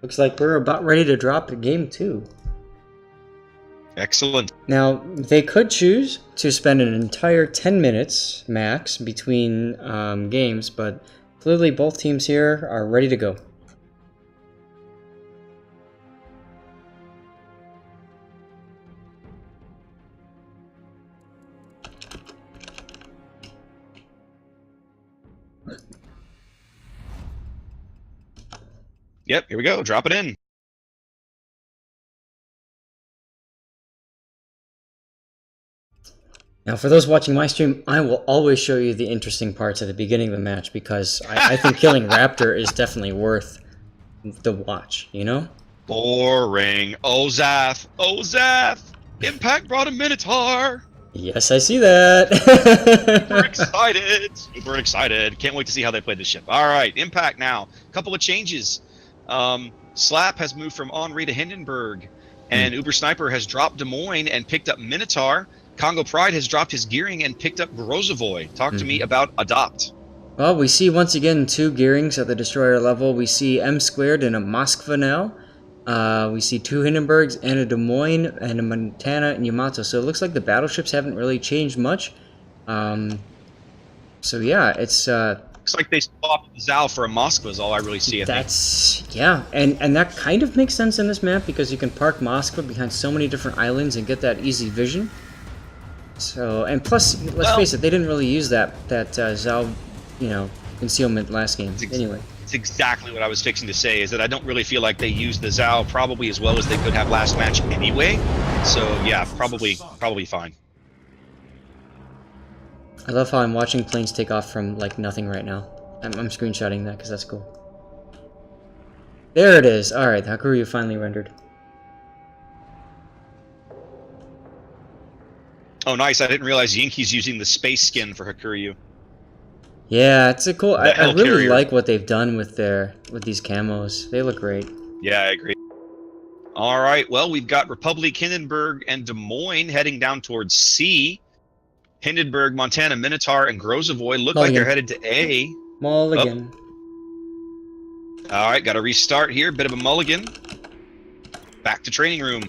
Looks like we're about ready to drop game 2. Excellent. Now, they could choose to spend an entire 10 minutes max between games, but clearly both teams here are ready to go. Yep, here we go. Drop it in. Now, for those watching my stream, I will always show you the interesting parts at the beginning of the match because I think killing Raptor is definitely worth the watch, you know? Boring. Oh, Zath. Oh, Zath. Impact brought a Minotaur. Yes, I see that. Super excited. Super excited. Can't wait to see how they play this ship. All right, Impact now. Couple of changes. Slap has moved from Henri to Hindenburg, and Uber Sniper has dropped Des Moines and picked up Minotaur. Congo Pride has dropped his gearing and picked up Grozovoy. Talk to me about Adopt. Well, we see once again 2 gearings at the destroyer level. We see M squared and a Moskva now. We see 2 Hindenburgs and a Des Moines and a Montana and Yamato. So it looks like the battleships haven't really changed much. So yeah, it's looks like they swapped Zal for a Moskva is all I really see. Yeah, and that kind of makes sense in this map because you can park Moskva behind so many different islands and get that easy vision. So, and plus, let's face it, they didn't really use that Zal, concealment last game. Anyway. It's exactly what I was fixing to say, is that I don't really feel like they used the Zal probably as well as they could have last match anyway. So, yeah, probably fine. I love how I'm watching planes take off from, like, nothing right now. I'm screenshotting that because that's cool. There it is. Alright, the Hakuryu finally rendered. Oh, nice. I didn't realize Yinki's using the space skin for Hakuryu. Yeah, it's a cool. I really carrier. like what they've done with these camos. They look great. Yeah, I agree. All right. Well, we've got Republic, Hindenburg, and Des Moines heading down towards C. Hindenburg, Montana, Minotaur, and Grozovoy look like they're headed to A. Mulligan. Oh. All right. Got to restart here. Bit of a mulligan. Back to training room.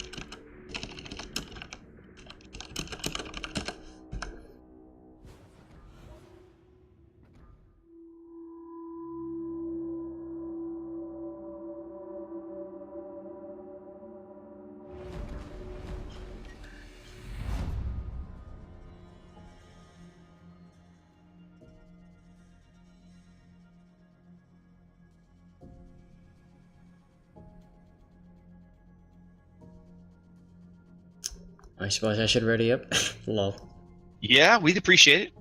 I suppose I should ready up. Lol. Yeah, we'd appreciate it.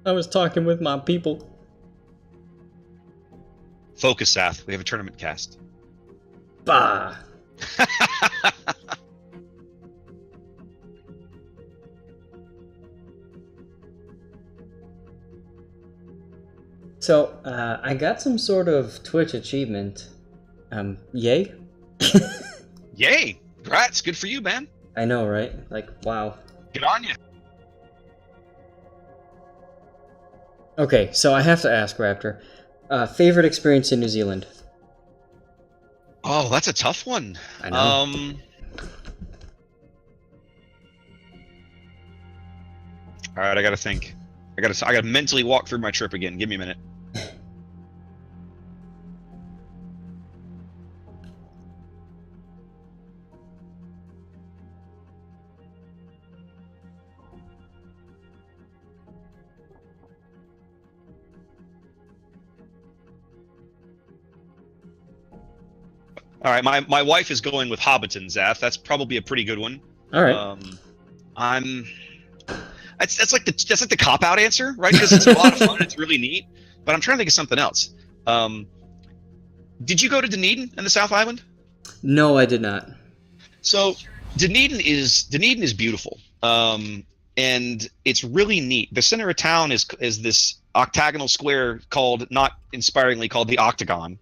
I was talking with my people. Focus, Zath. We have a tournament cast. Bah! So, I got some sort of Twitch achievement. Yay? Yay! Congrats. Good for you, man. I know, right? Like, wow. Good on you. Okay, so I have to ask, Raptor. Favorite experience in New Zealand? Oh, that's a tough one. I know. All right, I gotta think. I gotta mentally walk through my trip again. Give me a minute. All right, my wife is going with Hobbiton, Zath. That's probably a pretty good one. All right. That's like the cop out answer, right? Because it's a lot of fun. It's really neat. But I'm trying to think of something else. Did you go to Dunedin in the South Island? No, I did not. So Dunedin is beautiful, and it's really neat. The center of town is this octagonal square called, not inspiringly, called the Octagon.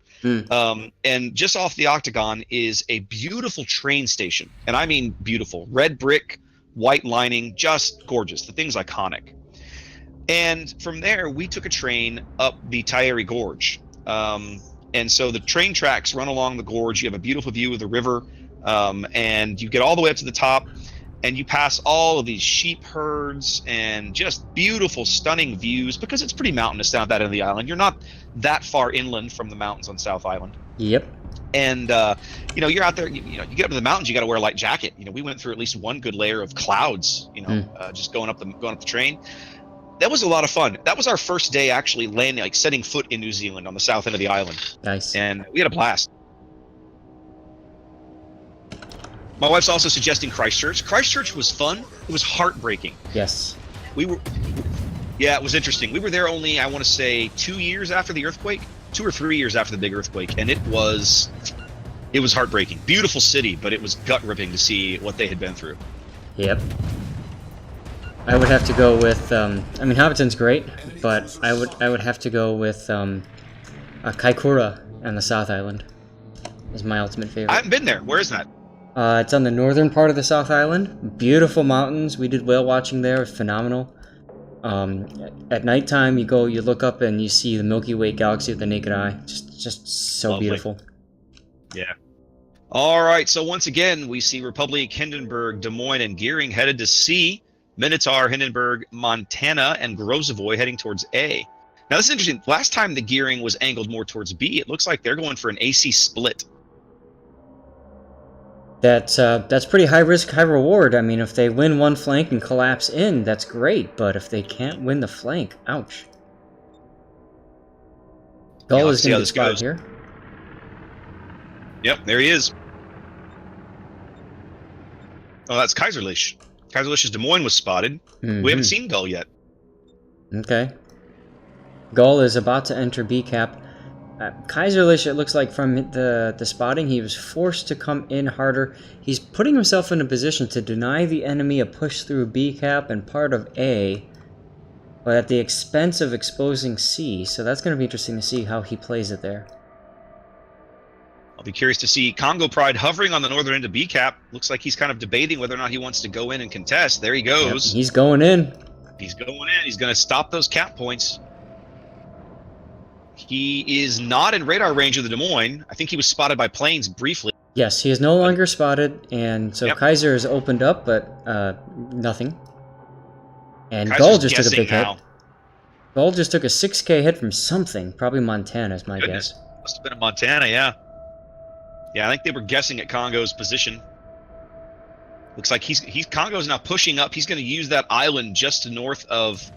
And just off the Octagon is a beautiful train station, and I mean beautiful. Red brick, white lining, just gorgeous. The thing's iconic. And from there, we took a train up the Taieri Gorge. And so the train tracks run along the gorge. You have a beautiful view of the river, and you get all the way up to the top, and you pass all of these sheep herds and just beautiful, stunning views because it's pretty mountainous down at that end of the island. You're not that far inland from the mountains on South Island. Yep. And you're out there. You get up to the mountains. You got to wear a light jacket. We went through at least one good layer of clouds. Just going up the train. That was a lot of fun. That was our first day actually landing, like setting foot in New Zealand on the south end of the island. Nice. And we had a blast. My wife's also suggesting Christchurch. Christchurch was fun. It was heartbreaking. Yes. Yeah, it was interesting. We were there only, I want to say, 2 years after the earthquake, 2 or 3 years after the big earthquake, and it was heartbreaking. Beautiful city, but it was gut-ripping to see what they had been through. Yep. I would have to go with. Hobbiton's great, but I would have to go with Kaikoura and the South Island. Is my ultimate favorite. I haven't been there. Where is that? It's on the northern part of the South Island. Beautiful mountains. We did whale watching there. It was phenomenal. At nighttime, you look up and you see the Milky Way galaxy with the naked eye. Just so Lovely. Beautiful. Yeah. All right. So once again, we see Republic, Hindenburg, Des Moines, and Gearing headed to C. Minotaur, Hindenburg, Montana, and Grozavoy heading towards A. Now this is interesting. Last time the Gearing was angled more towards B. It looks like they're going for an AC split. That's pretty high risk, high reward. I mean, if they win one flank and collapse in, that's great. But if they can't win the flank, ouch. Gull is going to get spotted here. Yep, there he is. Oh, that's Kaiserlich. Kaiserlich's Des Moines was spotted. Mm-hmm. We haven't seen Gull yet. Okay. Gull is about to enter B cap. Kaiserlich, it looks like from the spotting, he was forced to come in harder. He's putting himself in a position to deny the enemy a push through B cap and part of A, but at the expense of exposing C. So that's going to be interesting to see how he plays it there. I'll be curious to see Congo Pride hovering on the northern end of B cap. Looks like he's kind of debating whether or not he wants to go in and contest. There he goes. Yep, he's going in. He's going in. He's going to stop those cap points. He is not in radar range of the Des Moines. I think he was spotted by planes briefly. Yes, he is no longer spotted, and so Kaiser has opened up, but nothing. And Gull just took a big hit. Gull just took a 6K hit from something, probably Montana is my guess. Must have been in Montana, yeah. Yeah, I think they were guessing at Congo's position. Looks like Congo's now pushing up. He's going to use that island just north of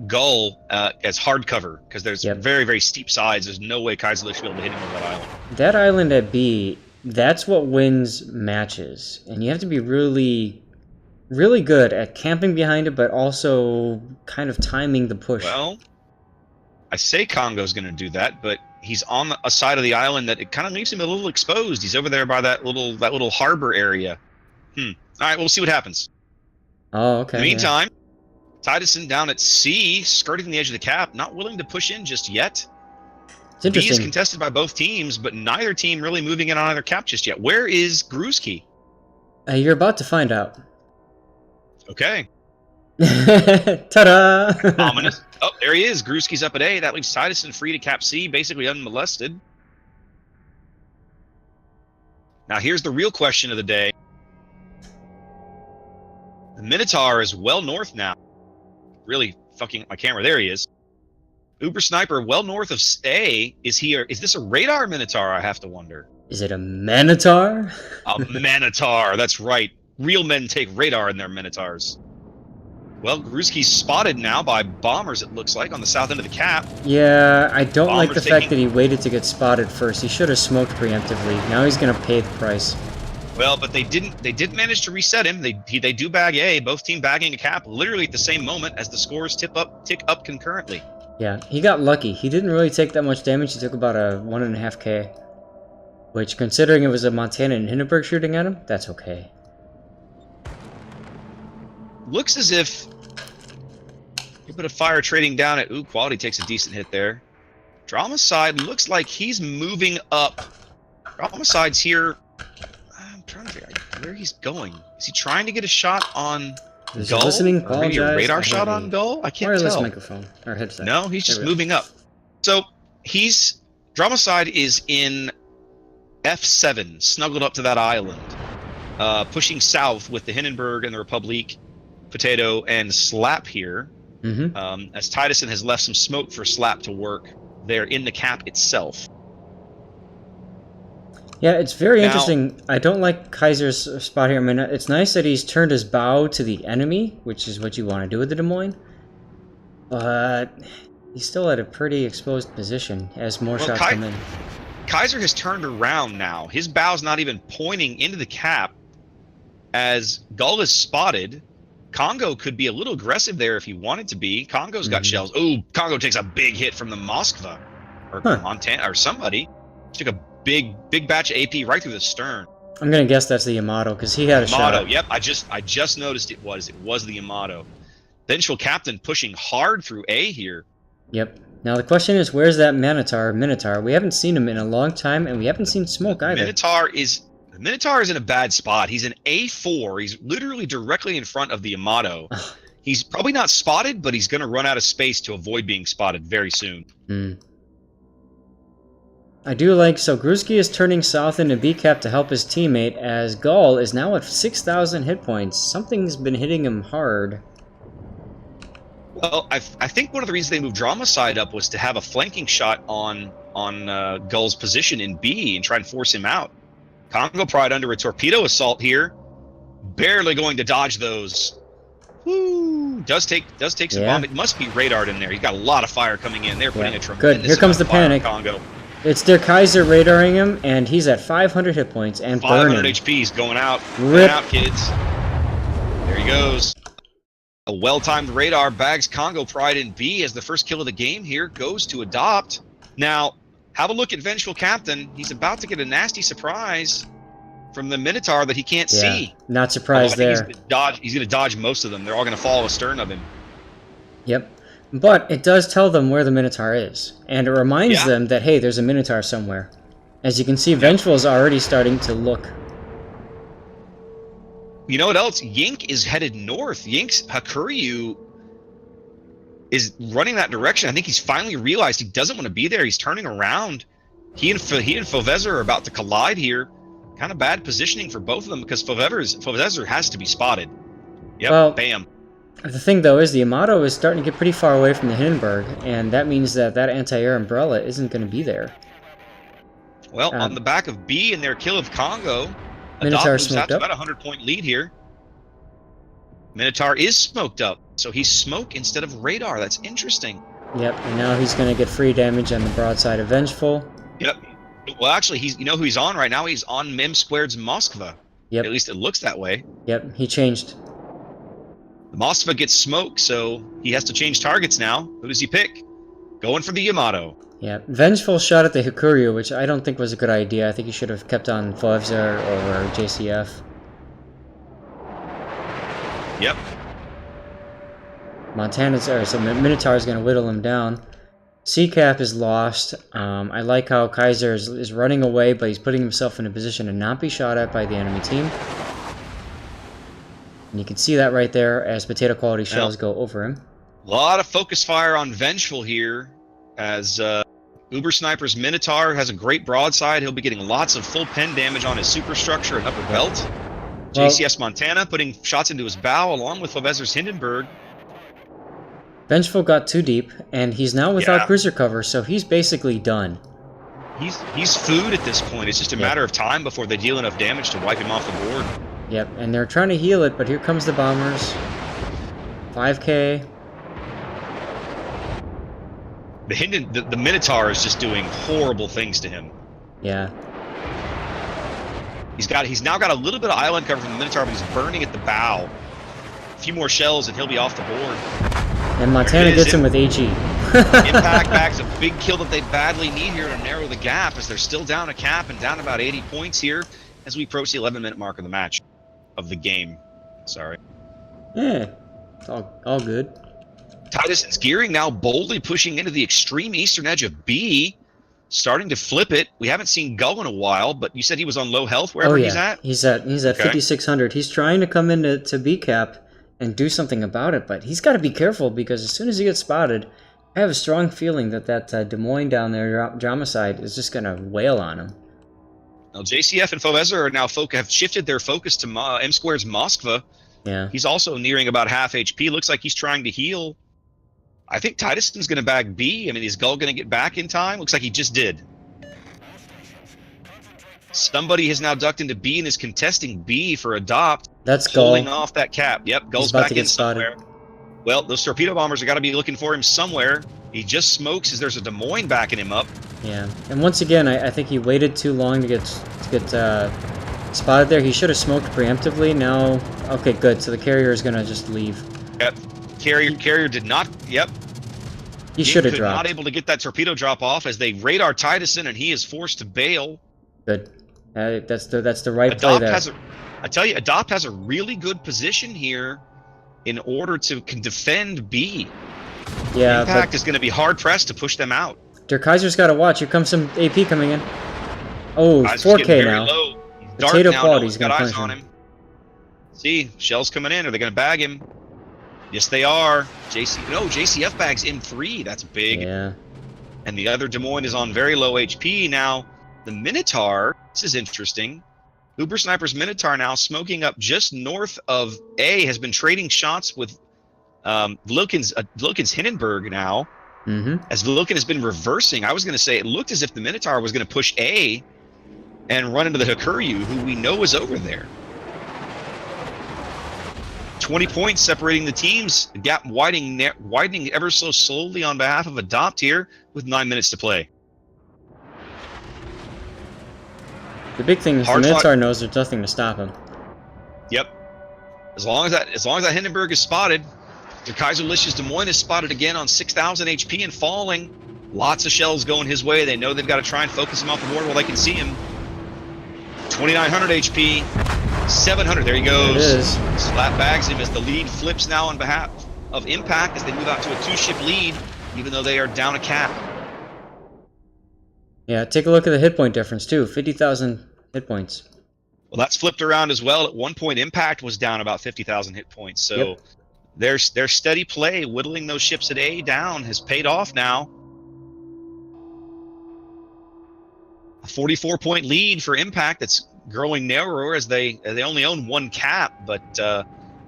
Gull as hard cover because there's very, very steep sides. There's no way Kaiserlich should be able to hit him on that island. That island at B, that's what wins matches. And you have to be really, really good at camping behind it, but also kind of timing the push. Well, I say Congo's going to do that, but he's on a side of the island that it kind of leaves him a little exposed. He's over there by that little harbor area. All right, we'll see what happens. Oh, okay. In the meantime, Tidison down at C, skirting the edge of the cap, not willing to push in just yet. It's interesting. B is contested by both teams, but neither team really moving in on either cap just yet. Where is Gruski? You're about to find out. Okay. Ta-da! Ominous. Oh, there he is. Gruski's up at A. That leaves Tidison free to cap C, basically unmolested. Now here's the real question of the day. The Minotaur is well north now. Really fucking up my camera. There he is. Uber Sniper well north of A. Is this a radar Minotaur, I have to wonder? Is it a Minotaur? A Minotaur, that's right. Real men take radar in their Minotaurs. Well, Gruski's spotted now by bombers, it looks like, on the south end of the cap. Yeah, I don't like the fact that he waited to get spotted first. He should have smoked preemptively. Now he's going to pay the price. Well, but they did manage to reset him. They do bag A, both team bagging a cap literally at the same moment as the scores tick up concurrently. Yeah, he got lucky. He didn't really take that much damage. He took about a 1.5K. Which, considering it was a Montana and Hindenburg shooting at him, that's okay. Looks as if a bit of fire trading down at Quality takes a decent hit there. Drama side looks like he's moving up. Drama side's here. I'm trying to figure out where he's going. Is he trying to get a shot on Is he Gull? listening? Or maybe a Apologize. radar I shot have on a Gull? I can't wireless tell. microphone or headset. No, he's just There we go. moving up. So he's Dramacide is in F7, snuggled up to that island, pushing south with the Hindenburg and the Republique, Potato, and Slap here. As Titusson has left some smoke for Slap to work there in the cap itself. Yeah, it's very Now- interesting. I don't like Kaiser's spot here. I mean, it's nice that he's turned his bow to the enemy, which is what you want to do with the Des Moines. But he's still at a pretty exposed position as more shots come in. Kaiser has turned around now. His bow's not even pointing into the cap as Gull is spotted. Congo could be a little aggressive there if he wanted to be. Congo's got shells. Oh, Congo takes a big hit from the Moskva or Montana or somebody. Took a big batch of AP right through the stern. I'm gonna guess that's the Yamato because he had a Yamato, shot. yep. I just noticed it was the Yamato. Vengeful Captain pushing hard through A here. Yep. Now the question is, where's that Minotaur? We haven't seen him in a long time, and we haven't seen smoke either. Minotaur is in a bad spot. He's in A4. He's literally directly in front of the Yamato. He's probably not spotted, but he's going to run out of space to avoid being spotted very soon. I do like, so Gruski is turning south into B-cap to help his teammate, as Gull is now at 6,000 hit points. Something's been hitting him hard. Well, I think one of the reasons they moved Dramacide up was to have a flanking shot on Gull's position in B and try and force him out. Congo Pride under a torpedo assault here, barely going to dodge those. Woo! Does take some bomb. It must be radared in there. He's got a lot of fire coming in. They're putting a tremendous Good. Here comes the panic. Congo. It's their Kaiser radaring him, and he's at 500 hit points and 500 burning. HP's going out. Rip. Going out, kids. There he goes. A well-timed radar bags Congo Pride in B as the first kill of the game here goes to Adopt. Now, have a look at Vengeful Captain. He's about to get a nasty surprise from the Minotaur that he can't see. Not surprised there. He's going to dodge most of them. They're all going to fall astern of him. Yep. But it does tell them where the Minotaur is. And it reminds them that, hey, there's a Minotaur somewhere. As you can see, Vengeful is already starting to look. You know what else? Yink is headed north. Yink's Hakuryu is running that direction. I think he's finally realized he doesn't want to be there. He's turning around. He and Fovezer are about to collide here. Kind of bad positioning for both of them because Fovezer has to be spotted. Yep, well, bam. The thing, though, is the Yamato is starting to get pretty far away from the Hindenburg, and that means that anti-air umbrella isn't going to be there. Well, on the back of B and their kill of Congo, Minotaur moves out to about a 100-point lead here. Minotaur is smoked up, so he's smoke instead of radar. That's interesting. Yep, and now he's going to get free damage on the broadside of Vengeful. Yep. Well, actually, you know who he's on right now? He's on M Squared's Moskva. Yep. At least it looks that way. Yep, he changed. The Moskva gets smoked, so he has to change targets now. Who does he pick? Going for the Yamato. Yeah, Vengeful shot at the Hakuryu, which I don't think was a good idea. I think he should have kept on Fovezer or JCF. Yep. So Minotaur is going to whittle him down. C-Cap is lost. I like how Kaiser is running away, but he's putting himself in a position to not be shot at by the enemy team. And you can see that right there as potato quality shells go over him. A lot of focus fire on Vengeful here as Uber Sniper's Minotaur has a great broadside. He'll be getting lots of full pen damage on his superstructure and upper belt. JCS Montana putting shots into his bow along with Fovezer's Hindenburg. Vengeful got too deep, and he's now without cruiser cover, so he's basically done. He's food at this point. It's just a matter of time before they deal enough damage to wipe him off the board. Yep, and they're trying to heal it, but here comes the bombers. 5K. The Minotaur is just doing horrible things to him. Yeah. He's now got a little bit of island cover from the Minotaur, but he's burning at the bow. A few more shells and he'll be off the board. And Montana gets him with AG. Impact bags a big kill that they badly need here to narrow the gap as they're still down a cap and down about 80 points here as we approach the 11-minute mark of the match. Of the game. Sorry. Yeah. It's all good. Titusson's gearing now boldly pushing into the extreme eastern edge of B, starting to flip it. We haven't seen Gull in a while, but you said he was on low health wherever he's at? He's at 5,600. He's trying to come into B cap and do something about it. But he's got to be careful because as soon as he gets spotted, I have a strong feeling that Des Moines down there, Dromicide, is just going to wail on him. Now, JCF and Foveza are now have shifted their focus to M Squared's Moskva. Yeah. He's also nearing about half HP. Looks like he's trying to heal. I think Tituson's going to bag B. I mean, is Gull going to get back in time? Looks like he just did. Somebody has now ducked into B and is contesting B for Adopt. That's Gull. Pulling off that cap. Yep, Gull's back in somewhere. Spotted. Well, those torpedo bombers are got to be looking for him somewhere. He just smokes as there's a Des Moines backing him up. Yeah, and once again, I think he waited too long to get spotted there. He should have smoked preemptively. Now, okay, good. So the carrier is gonna just leave. Yep, carrier did not. Yep, he should have dropped. Not able to get that torpedo drop off as they radar Titus and he is forced to bail. Good. That's the right play there. I tell you, Adopt has a really good position here in order to defend B. Yeah, Impact is going to be hard pressed to push them out. Der Kaiser's got to watch. Here comes some AP coming in. Oh, 4K now. Potato quality's got eyes on him. See, shells coming in. Are they going to bag him? Yes, they are. JCF bags M3. That's big. Yeah. And the other Des Moines is on very low HP now. The Minotaur. This is interesting. Uber Sniper's Minotaur now smoking up just north of A. Has been trading shots with Vilkins Hindenburg now. As Vilkin has been reversing. I was going to say it looked as if the Minotaur was going to push A and run into the Hakuryu, who we know is over there. 20 points separating the teams. The gap widening ever so slowly on behalf of Adopt here with 9 minutes to play. The big thing is the Minotaur knows there's nothing to stop him. Yep. As long as that Hindenburg is spotted, the Kaiserlich's Des Moines is spotted again on 6,000 HP and falling. Lots of shells going his way. They know they've got to try and focus him off the board while they can see him. 2,900 HP, 700. There he goes. It is. Slap bags him as the lead flips now on behalf of Impact as they move out to a 2-ship lead, even though they are down a cap. Yeah, take a look at the hit point difference too. 50,000 hit points. Well, that's flipped around as well. At one point, Impact was down about 50,000 hit points. So. Yep. Their steady play, whittling those ships at A down, has paid off now. A 44-point lead for Impact that's growing narrower as they only own one cap, but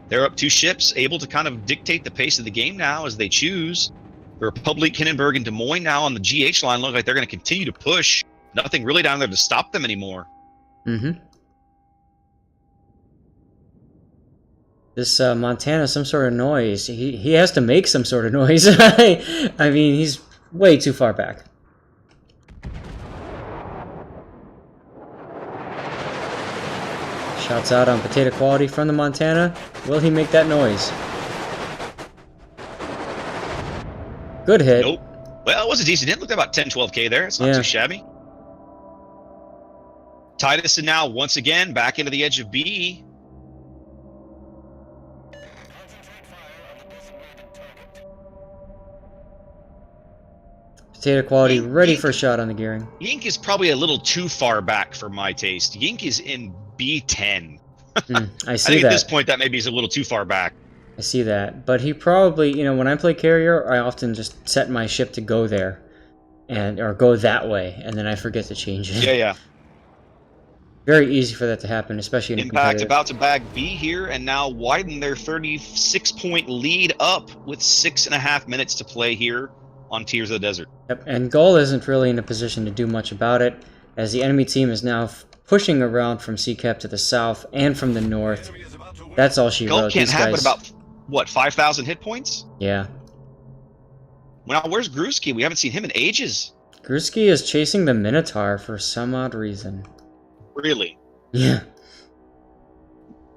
they're up 2 ships, able to kind of dictate the pace of the game now as they choose. The Republic, Hindenburg, and Des Moines now on the GH line look like they're going to continue to push. Nothing really down there to stop them anymore. This Montana, some sort of noise. He has to make some sort of noise. I mean, he's way too far back. Shots out on potato quality from the Montana. Will he make that noise? Good hit. Nope. Well, it was a decent hit. Looked at about 10, 12K there. It's not too shabby. Titus is now once again back into the edge of B. Potato quality ready for a shot on the gearing. Yink is probably a little too far back for my taste. Yink is in B10. I see I think that. At this point, that maybe is a little too far back. I see that. But he probably, when I play carrier, I often just set my ship to go there. Or go that way, and then I forget to change it. Yeah. Very easy for that to happen, especially in Impact about to bag B here, and now widen their 36-point lead up with 6.5 minutes to play here on Tears of the Desert. Yep, and Gull isn't really in a position to do much about it, as the enemy team is now pushing around from C-Cap to the south and from the north. That's all she Gull wrote. can't These have guys... but about, what, 5,000 hit points? Yeah. Now, where's Gruski? We haven't seen him in ages. Gruski is chasing the Minotaur for some odd reason. Really? Yeah.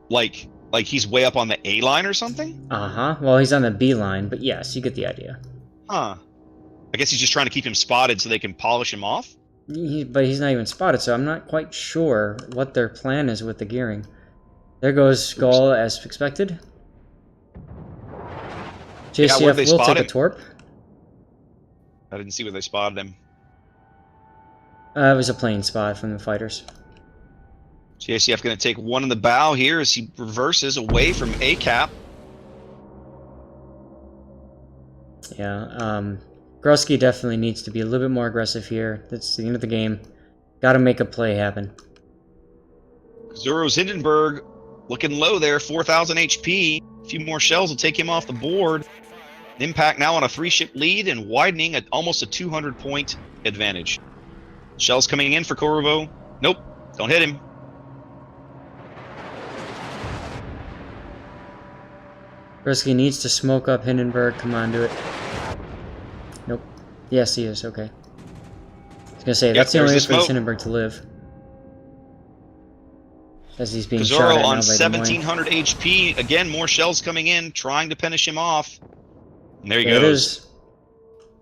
Like he's way up on the A line or something? Uh-huh. Well, he's on the B line, but yes, you get the idea. Huh. I guess he's just trying to keep him spotted so they can polish him off? But he's not even spotted, so I'm not quite sure what their plan is with the gearing. There goes Gull as expected. JCF will take a torp. I didn't see where they spotted him. It was a plane spot from the fighters. JCF going to take one in the bow here as he reverses away from A-Cap. Yeah, Grusky definitely needs to be a little bit more aggressive here. That's the end of the game. Gotta make a play happen. Zuro's Hindenburg looking low there, 4,000 HP. A few more shells will take him off the board. Impact now on a 3-ship lead and widening at almost a 200-point advantage. Shells coming in for Corvo. Nope, don't hit him. Grusky needs to smoke up Hindenburg. Come on, do it. Nope. Yes, he is. Okay. I was gonna say, that's the only way for this Hindenburg to live. As he's being shot at now on by 1,700 HP. Again, more shells coming in, trying to finish him off. And there he There goes. it is.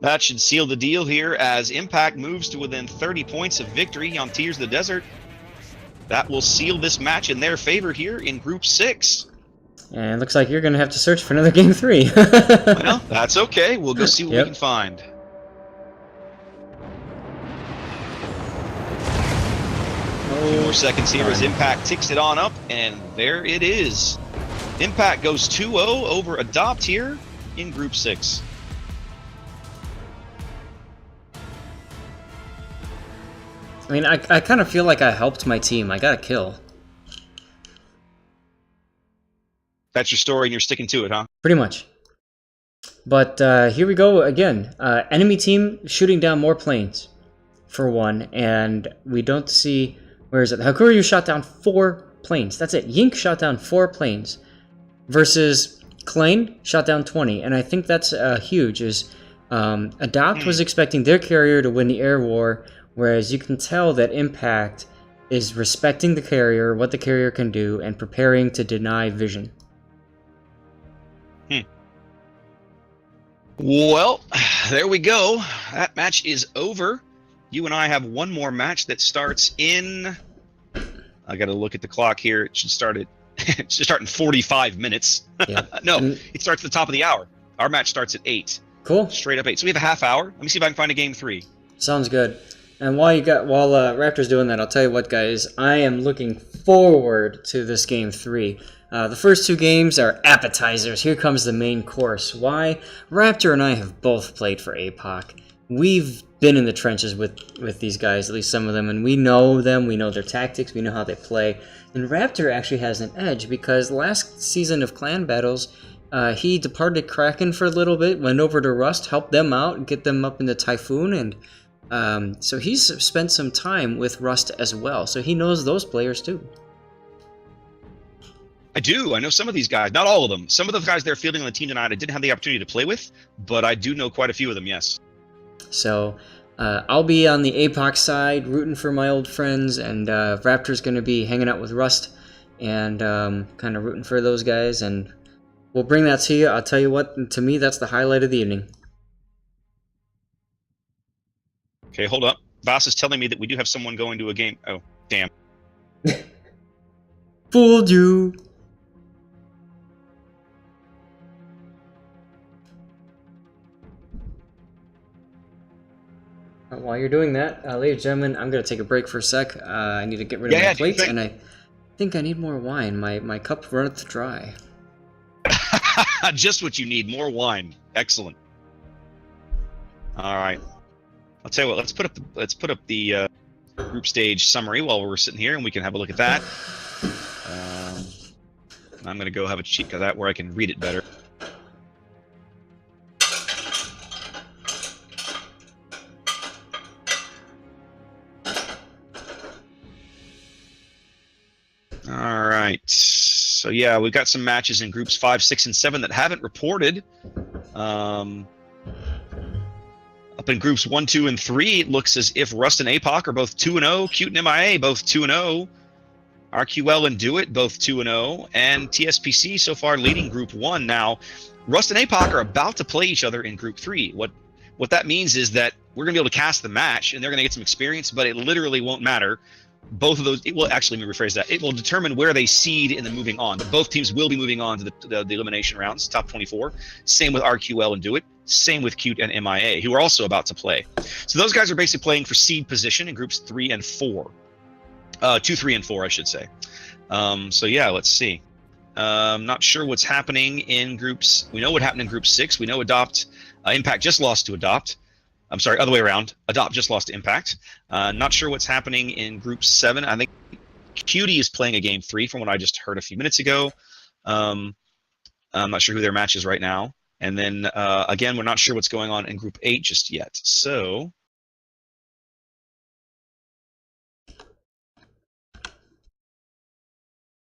That should seal the deal here as Impact moves to within 30 points of victory on Tears of the Desert. That will seal this match in their favor here in Group 6. And it looks like you're going to have to search for another Game 3. Well, that's okay. We'll go see what we can find. A few more seconds here as Impact ticks it on up, and there it is. Impact goes 2-0 over Adopt here in Group 6. I mean, I kind of feel like I helped my team. I got a kill. That's your story and you're sticking to it, huh? Pretty much. But here we go again. Enemy team shooting down more planes, for one. And we don't see... Where is it? Hakuryu shot down 4 planes. That's it. Yink shot down 4 planes. Versus Klein shot down 20. And I think that's huge. Adopt was expecting their carrier to win the air war, whereas you can tell that Impact is respecting the carrier, what the carrier can do, and preparing to deny vision. Well, there we go. That match is over. You and I have one more match that starts in... I got to look at the clock here. It should start in 45 minutes. Yeah. No, it starts at the top of the hour. Our match starts at 8. Cool. Straight up 8. So we have a half hour. Let me see if I can find a game 3. Sounds good. And while Raptor's doing that, I'll tell you what, guys. I am looking forward to this game 3. The first 2 games are appetizers. Here comes the main course. Why? Raptor and I have both played for APOC. We've been in the trenches with these guys, at least some of them, and we know them, we know their tactics, we know how they play. And Raptor actually has an edge because last season of Clan Battles, he departed Kraken for a little bit, went over to Rust, helped them out, get them up into Typhoon, and so he's spent some time with Rust as well, so he knows those players too. I do. I know some of these guys. Not all of them. Some of the guys they're fielding on the team tonight I didn't have the opportunity to play with, but I do know quite a few of them, yes. So I'll be on the APOC side, rooting for my old friends, and Raptor's going to be hanging out with Rust and kind of rooting for those guys, and we'll bring that to you. I'll tell you what, to me, that's the highlight of the evening. Okay, hold up. Voss is telling me that we do have someone going to a game. Oh, damn. Fooled you. While you're doing that, ladies and gentlemen, I'm going to take a break for a sec. I need to get rid of my plates, and I think I need more wine. My cup runneth dry. Just what you need, more wine. Excellent. All right. I'll tell you what, let's put up the group stage summary while we're sitting here, and we can have a look at that. I'm going to go have a cheek of that where I can read it better. All right. So yeah, we've got some matches in groups 5, 6, and 7 that haven't reported. Up in groups 1, 2, and 3, it looks as if Rust and APOC are both 2-0. Cute and MIA both 2-0. RQL and Do It both 2-0. And TSPC so far leading group 1. Now, Rust and APOC are about to play each other in group 3. What that means is that we're going to be able to cast the match, and they're going to get some experience, but it literally won't matter. Both of those, it will actually, let me rephrase that. It will determine where they seed in the moving on. Both teams will be moving on to the elimination rounds, top 24. Same with RQL and Do It. Same with Cute and MIA, who are also about to play. So those guys are basically playing for seed position in groups 3 and 4. 2, 3, and 4, I should say. So yeah, let's see. Not sure what's happening in groups. We know what happened in group 6. We know Adopt Impact just lost to Adopt. I'm sorry, other way around. Adopt just lost to Impact. Not sure what's happening in Group 7. I think Cutie is playing a Game 3 from what I just heard a few minutes ago. I'm not sure who their match is right now. And then, again, we're not sure what's going on in Group 8 just yet. So